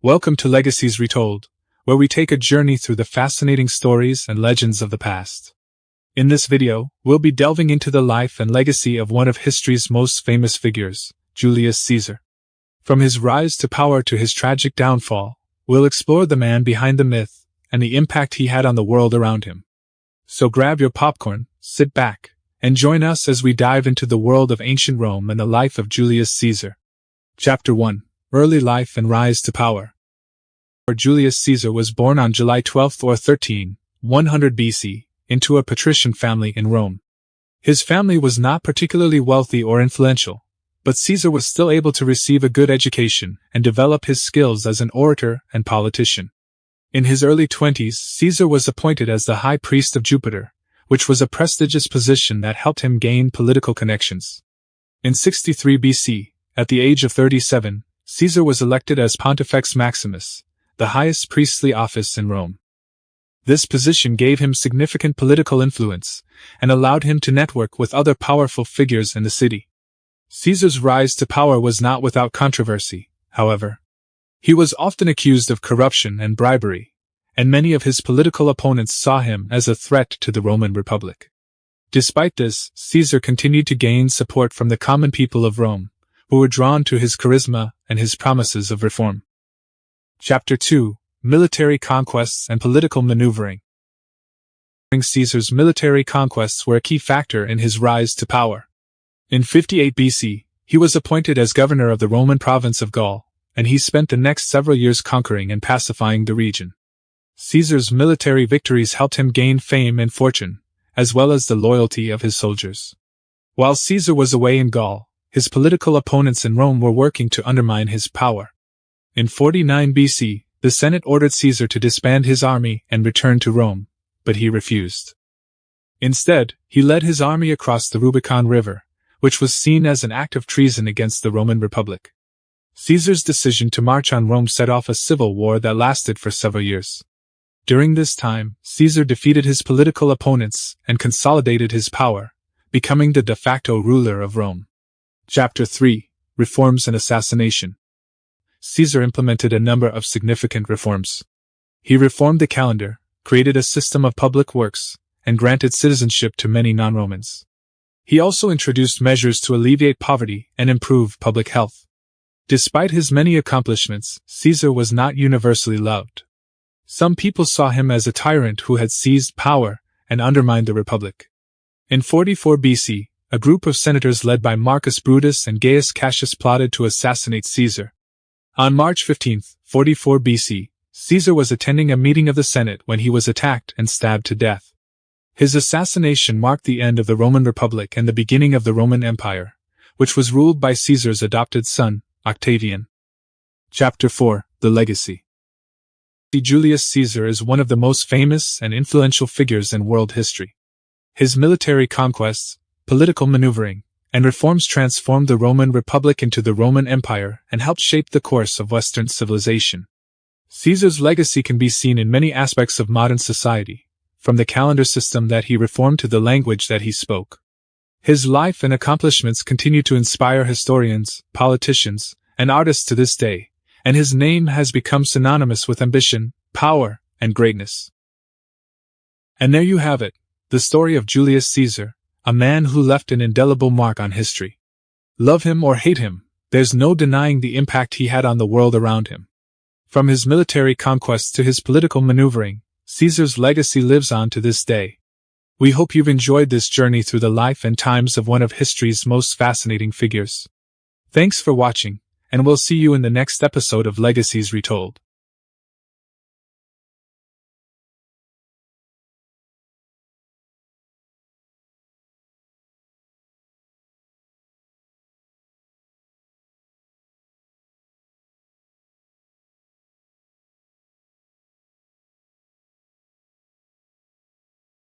Welcome to Legacies Retold, where we take a journey through the fascinating stories and legends of the past. In this video, we'll be delving into the life and legacy of one of history's most famous figures, Julius Caesar. From his rise to power to his tragic downfall, we'll explore the man behind the myth and the impact he had on the world around him. So grab your popcorn, sit back, and join us as we dive into the world of ancient Rome and the life of Julius Caesar. Chapter 1. Early Life and Rise to Power. Julius Caesar was born on July 12 or 13, 100 BC, into a patrician family in Rome. His family was not particularly wealthy or influential, but Caesar was still able to receive a good education and develop his skills as an orator and politician. In his early 20s, Caesar was appointed as the high priest of Jupiter, which was a prestigious position that helped him gain political connections. In 63 BC, at the age of 37, Caesar was elected as Pontifex Maximus, the highest priestly office in Rome. This position gave him significant political influence and allowed him to network with other powerful figures in the city. Caesar's rise to power was not without controversy, however. He was often accused of corruption and bribery, and many of his political opponents saw him as a threat to the Roman Republic. Despite this, Caesar continued to gain support from the common people of Rome, who were drawn to his charisma and his promises of reform. Chapter 2. Military Conquests and Political Maneuvering. Caesar's military conquests were a key factor in his rise to power. In 58 BC, he was appointed as governor of the Roman province of Gaul, and he spent the next several years conquering and pacifying the region. Caesar's military victories helped him gain fame and fortune, as well as the loyalty of his soldiers. While Caesar was away in Gaul, his political opponents in Rome were working to undermine his power. In 49 BC, the Senate ordered Caesar to disband his army and return to Rome, but he refused. Instead, he led his army across the Rubicon River, which was seen as an act of treason against the Roman Republic. Caesar's decision to march on Rome set off a civil war that lasted for several years. During this time, Caesar defeated his political opponents and consolidated his power, becoming the de facto ruler of Rome. Chapter 3. Reforms and Assassination. Caesar implemented a number of significant reforms. He reformed the calendar, created a system of public works, and granted citizenship to many non-Romans. He also introduced measures to alleviate poverty and improve public health. Despite his many accomplishments, Caesar was not universally loved. Some people saw him as a tyrant who had seized power and undermined the republic. In 44 BC, a group of senators led by Marcus Brutus and Gaius Cassius plotted to assassinate Caesar. On March 15, 44 BC, Caesar was attending a meeting of the Senate when he was attacked and stabbed to death. His assassination marked the end of the Roman Republic and the beginning of the Roman Empire, which was ruled by Caesar's adopted son, Octavian. Chapter 4. The Legacy. Julius Caesar is one of the most famous and influential figures in world history. His military conquests, political maneuvering, and reforms transformed the Roman Republic into the Roman Empire and helped shape the course of Western civilization. Caesar's legacy can be seen in many aspects of modern society, from the calendar system that he reformed to the language that he spoke. His life and accomplishments continue to inspire historians, politicians, and artists to this day, and his name has become synonymous with ambition, power, and greatness. And there you have it, the story of Julius Caesar, a man who left an indelible mark on history. Love him or hate him, there's no denying the impact he had on the world around him. From his military conquests to his political maneuvering, Caesar's legacy lives on to this day. We hope you've enjoyed this journey through the life and times of one of history's most fascinating figures. Thanks for watching, and we'll see you in the next episode of Legacies Retold.